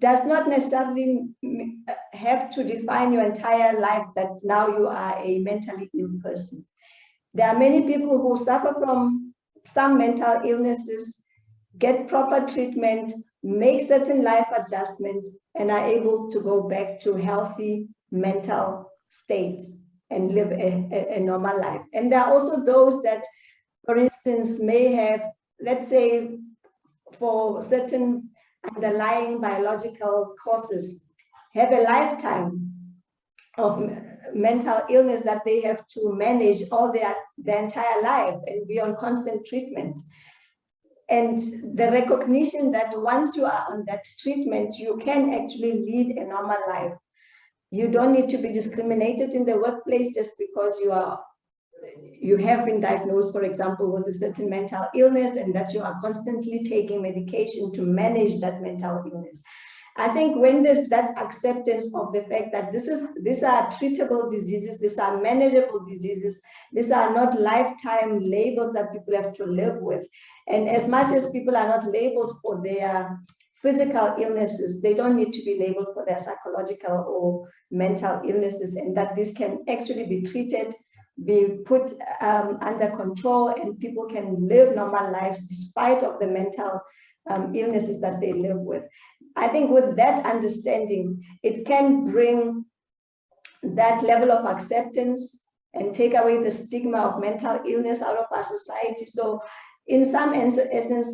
does not necessarily have to define your entire life that now you are a mentally ill person. There are many people who suffer from some mental illnesses, get proper treatment, make certain life adjustments, and are able to go back to healthy mental states and live a normal life. And there are also those that, for instance, may have, let's say, for certain underlying biological causes, have a lifetime of mental illness that they have to manage all their entire life and be on constant treatment. And the recognition that once you are on that treatment, you can actually lead a normal life. You don't need to be discriminated in the workplace just because you have been diagnosed, for example, with a certain mental illness, and that you are constantly taking medication to manage that mental illness. I think when there's that acceptance of the fact that these are treatable diseases, these are manageable diseases, these are not lifetime labels that people have to live with. And as much as people are not labeled for their physical illnesses, they don't need to be labeled for their psychological or mental illnesses, and that this can actually be treated, be put under control, and people can live normal lives despite of the mental illnesses that they live with. I think with that understanding, it can bring that level of acceptance and take away the stigma of mental illness out of our society. So in some essence,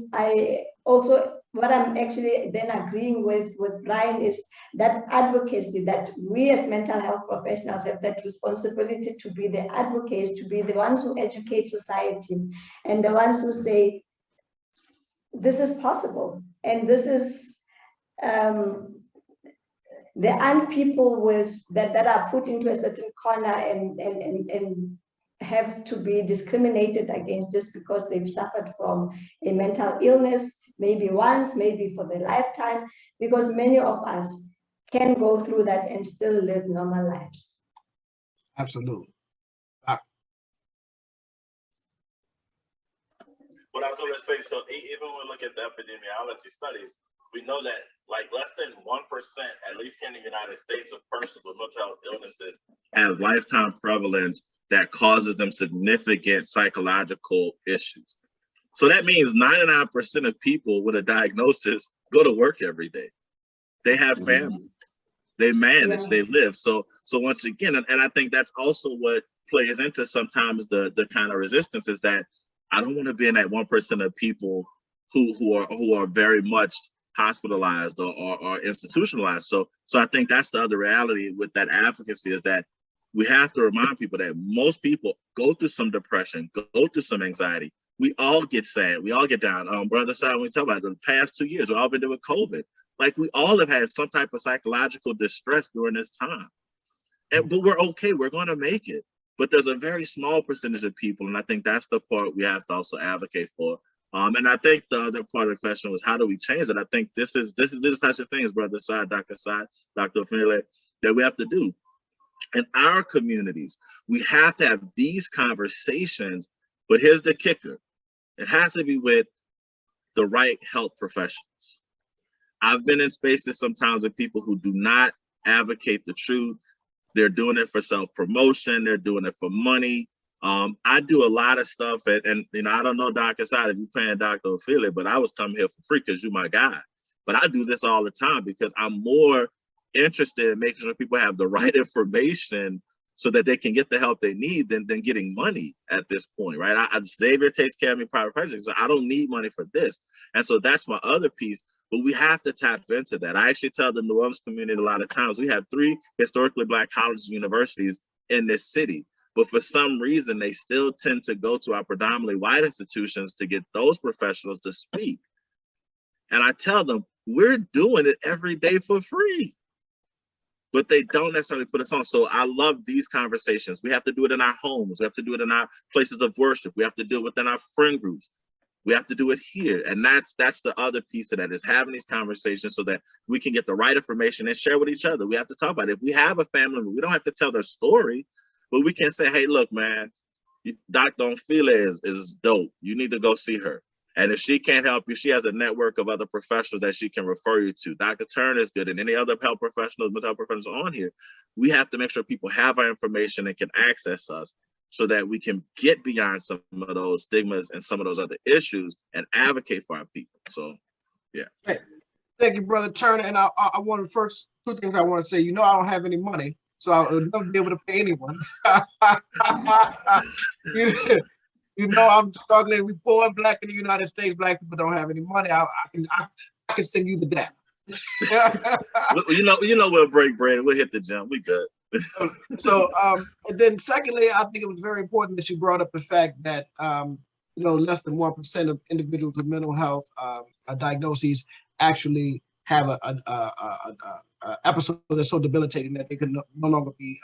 what I'm actually then agreeing with Brian is that advocacy, that we as mental health professionals have that responsibility to be the advocates, to be the ones who educate society, and the ones who say, this is possible, and this is, there aren't people with that are put into a certain corner and have to be discriminated against just because they've suffered from a mental illness, maybe once, maybe for their lifetime, because many of us can go through that and still live normal lives. Absolutely. What I was going to say, so even when we look at the epidemiology studies, we know that like less than 1%, at least in the United States, of persons with mental health illnesses have lifetime prevalence that causes them significant psychological issues. So that means 99% of people with a diagnosis go to work every day. They have families, they manage, they live. So once again, and I think that's also what plays into sometimes the kind of resistance is that I don't want to be in that 1% of people who are very much hospitalized or institutionalized. So I think that's the other reality with that advocacy is that we have to remind people that most people go through some depression, go through some anxiety. We all get sad, we all get down. Brother Sai, when we talk about the past 2 years, we've all been doing COVID. Like we all have had some type of psychological distress during this time. But we're okay, we're gonna make it. But there's a very small percentage of people, and I think that's the part we have to also advocate for. And I think the other part of the question was, how do we change it? I think this is types of things, Brother Sai, Dr. Ofele, that we have to do. In our communities, we have to have these conversations, but here's the kicker. It has to be with the right health professionals. I've been in spaces sometimes with people who do not advocate the truth. They're doing it for self-promotion, they're doing it for money. I do a lot of stuff, and you know, I don't know, Dr. Assad, if you're paying Dr. Ophelia, but I was coming here for free because you're my guy. But I do this all the time because I'm more interested in making sure people have the right information so that they can get the help they need than getting money at this point, right? Xavier takes care of me private practice, so I don't need money for this. And so that's my other piece, but we have to tap into that. I actually tell the New Orleans community a lot of times, we have 3 historically Black colleges and universities in this city, but for some reason, they still tend to go to our predominantly white institutions to get those professionals to speak. And I tell them, we're doing it every day for free, but they don't necessarily put us on. So I love these conversations. We have to do it in our homes. We have to do it in our places of worship. We have to do it within our friend groups. We have to do it here. And that's the other piece of that, is having these conversations so that we can get the right information and share with each other. We have to talk about it. If we have a family member, we don't have to tell their story, but we can say, hey, look, man, Dr. Ophelia is dope. You need to go see her. And if she can't help you, she has a network of other professionals that she can refer you to. Dr. Turner is good, and any other health professionals, mental health professionals on here. We have to make sure people have our information and can access us so that we can get beyond some of those stigmas and some of those other issues and advocate for our people. So, yeah. Hey, thank you, Brother Turner. And I want to first, two things I want to say. You know, I don't have any money, so I would never be able to pay anyone. You know, I'm struggling. We poor and black in the United States. Black people don't have any money. I can send you the data. you know, we'll break bread. We'll hit the gym. We good. So, and then secondly, I think it was very important that you brought up the fact that, you know, less than 1% of individuals with mental health diagnoses actually have a episode that's so debilitating that they can no longer be,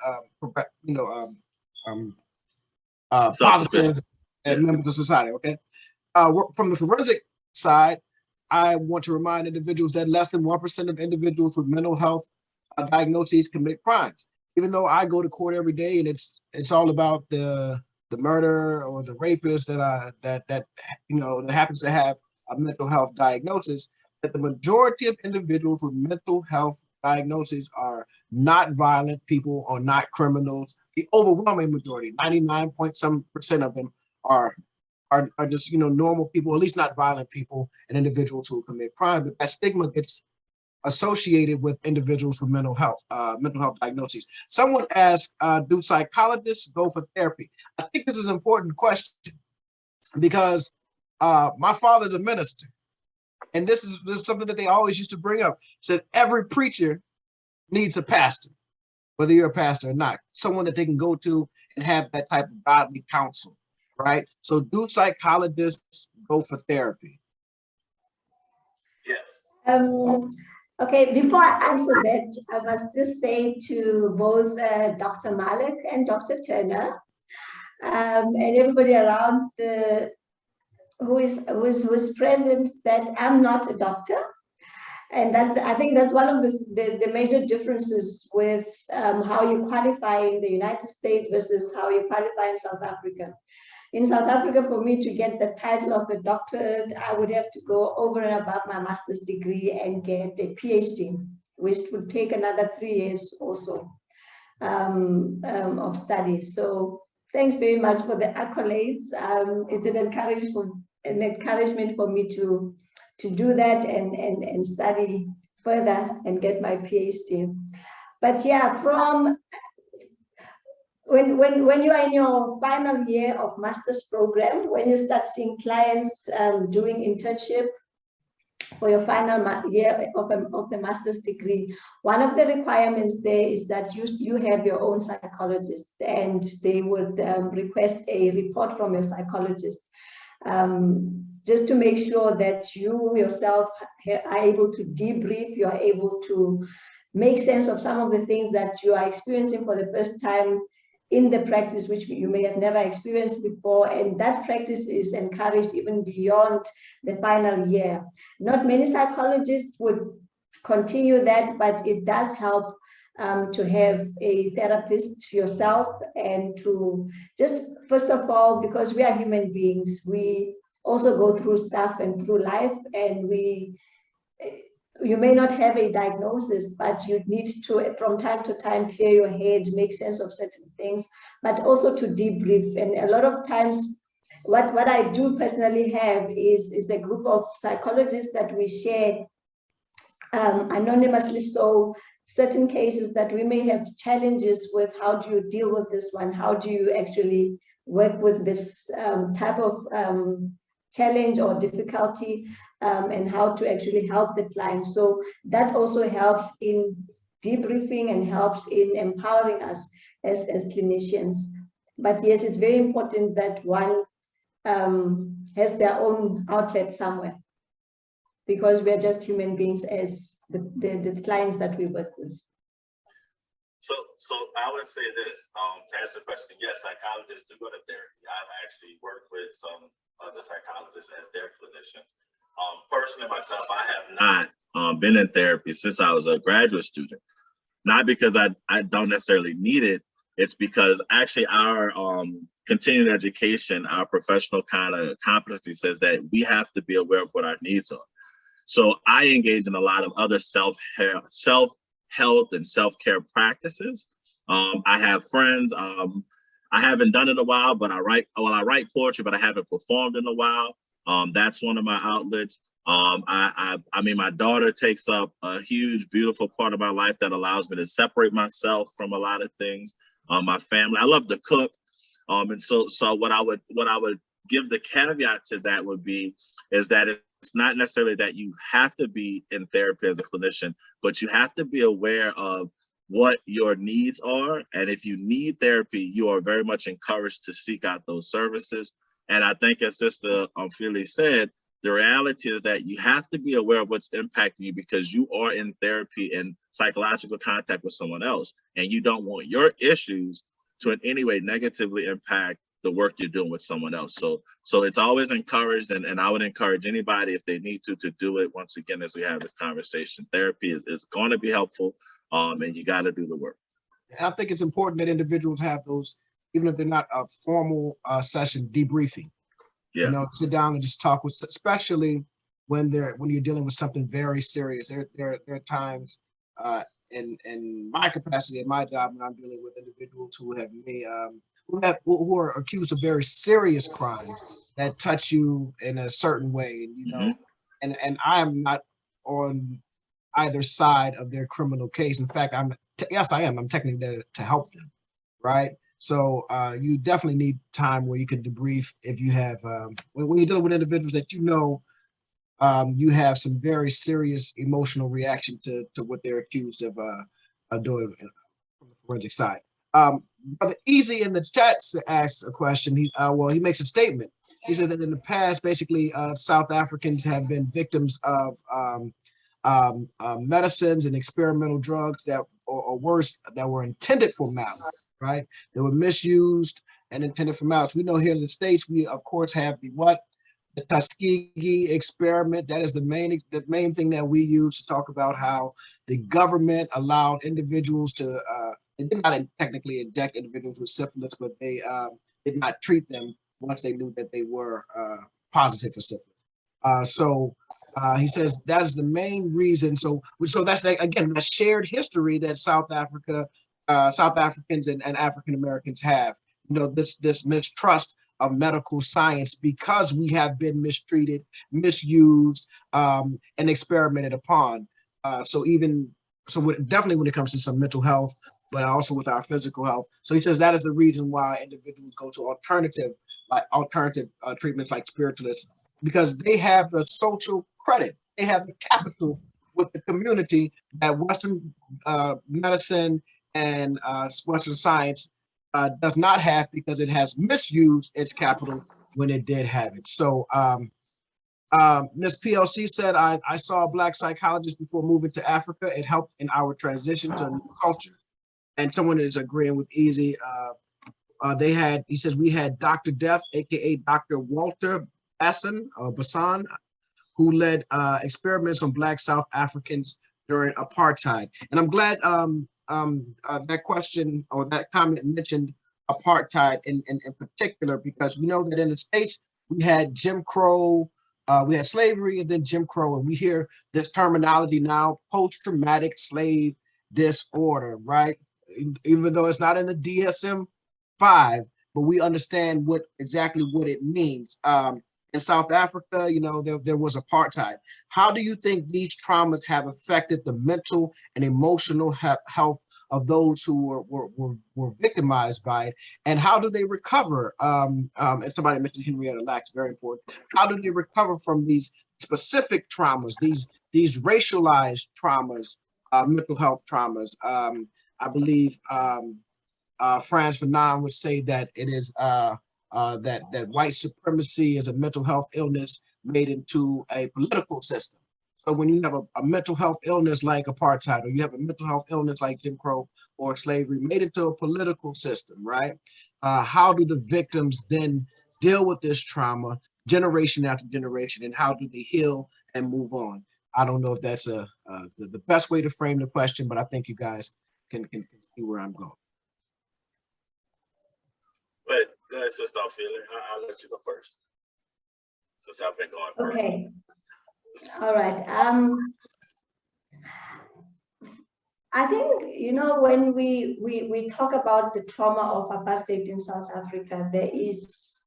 you know, positive members of society. Okay. From the forensic side, I want to remind individuals that less than 1% of individuals with mental health diagnoses commit crimes. Even though I go to court every day and it's all about the murder or the rapist that you know that happens to have a mental health diagnosis, that the majority of individuals with mental health diagnoses are not violent people or not criminals. The overwhelming majority, 99% of them are just, you know, normal people, at least not violent people and individuals who commit crime. But that stigma gets associated with individuals with mental health diagnoses. Someone asked, do psychologists go for therapy? I think this is an important question because my father's a minister. And this is something that they always used to bring up. Said every preacher needs a pastor, whether you're a pastor or not, someone that they can go to and have that type of godly counsel, right? So do psychologists go for therapy? Yes. Okay, before I answer that, I must just say to both Dr. Malik and Dr. Turner, and everybody around who is present, that I'm not a doctor. And I think that's one of the major differences with how you qualify in the United States versus how you qualify in South Africa. In South Africa, for me to get the title of a doctorate, I would have to go over and above my master's degree and get a PhD, which would take another 3 years or so of study. So thanks very much for the accolades. It's an encouragement for me to do that and study further and get my PhD. But yeah, from when you are in your final year of master's program, when you start seeing clients doing internship for your final year of the master's degree, one of the requirements there is that you have your own psychologist, and they would request a report from your psychologist, just to make sure that you yourself are able to debrief, you are able to make sense of some of the things that you are experiencing for the first time in the practice, which you may have never experienced before. And that practice is encouraged even beyond the final year. Not many psychologists would continue that, but it does help to have a therapist yourself, and to just, first of all, because we are human beings, we also go through stuff and through life, and you may not have a diagnosis, but you need to, from time to time, clear your head, make sense of certain things, but also to debrief. And a lot of times, what I do personally have is a group of psychologists that we share anonymously. So certain cases that we may have challenges with, how do you deal with this one? How do you actually work with this type of challenge or difficulty, and how to actually help the client. So that also helps in debriefing and helps in empowering us as clinicians. But yes, it's very important that one has their own outlet somewhere, because we're just human beings as the clients that we work with. So I would say this, to answer the question, yes, psychologists do go to therapy. I've actually worked with some other psychologists as their clinicians. Personally, myself, I have not been in therapy since I was a graduate student. Not because I don't necessarily need it. It's because actually our continuing education, our professional kind of competency says that we have to be aware of what our needs are. So I engage in a lot of other self-help and self-care practices. I have friends. I haven't done it in a while, but I write poetry, but I haven't performed in a while. That's one of my outlets. I mean, my daughter takes up a huge, beautiful part of my life that allows me to separate myself from a lot of things. My family, I love to cook. And so what I would give the caveat to that would be, is that it's not necessarily that you have to be in therapy as a clinician, but you have to be aware of what your needs are. And if you need therapy, you are very much encouraged to seek out those services. And I think, as Sister Philly said, the reality is that you have to be aware of what's impacting you, because you are in therapy and psychological contact with someone else, and you don't want your issues to in any way negatively impact the work you're doing with someone else. So it's always encouraged, and I would encourage anybody, if they need to do it. Once again, as we have this conversation, therapy is going to be helpful, and you got to do the work. And I think it's important that individuals have those, even if they're not a formal session, debriefing. Yeah. You know, sit down and just talk with, especially when you're dealing with something very serious. There are times in my capacity, in my job, when I'm dealing with individuals who who are accused of very serious crimes that touch you in a certain way, and you know, and I am not on either side of their criminal case. In fact, yes, I am. I'm technically there to help them, right? So you definitely need time where you can debrief if you have, when you're dealing with individuals that you know, you have some very serious emotional reaction to what they're accused of doing from the forensic side. Brother Easy in the chat asks a question. He makes a statement. He said that in the past, basically, South Africans have been victims of medicines and experimental drugs that, or worse, that were intended for malice, right? They were misused and intended for malice. We know here in the States, we of course have the Tuskegee experiment. That is the main thing that we use to talk about how the government allowed individuals to, they did not technically inject individuals with syphilis, but they did not treat them once they knew that they were positive for syphilis. He says that is the main reason. So that's again that shared history that South Africans and African Americans have. You know, this mistrust of medical science because we have been mistreated, misused, and experimented upon. Definitely when it comes to some mental health, but also with our physical health. So he says that is the reason why individuals go to alternative treatments like spiritualists, because they have the social credit, they have the capital with the community that Western medicine and Western science does not have, because it has misused its capital when it did have it. So Ms. PLC said, I saw a Black psychologist before moving to Africa. It helped in our transition to a new culture. And someone is agreeing with Easy. He says, we had Dr. Death, AKA Dr. Walter Bassan, who led experiments on Black South Africans during apartheid. And I'm glad that question or that comment mentioned apartheid in particular, because we know that in the States, we had Jim Crow, we had slavery and then Jim Crow, and we hear this terminology now, post-traumatic slave disorder, right? Even though it's not in the DSM-5, but we understand exactly what it means. In South Africa, you know, there was apartheid. How do you think these traumas have affected the mental and emotional health of those who were victimized by it? And how do they recover? And somebody mentioned Henrietta Lacks, very important. How do they recover from these specific traumas, these racialized traumas, mental health traumas? I believe Frantz Fanon would say that it is that white supremacy is a mental health illness made into a political system. So when you have a mental health illness like apartheid, or you have a mental health illness like Jim Crow or slavery made into a political system, right? How do the victims then deal with this trauma generation after generation, and how do they heal and move on? I don't know if that's the best way to frame the question, but I think you guys can see where I'm going. But Go ahead, Sister Ophelia. I'll let you go first. Sister, I've been going first. Okay. All right. I think, you know, when we talk about the trauma of apartheid in South Africa, there is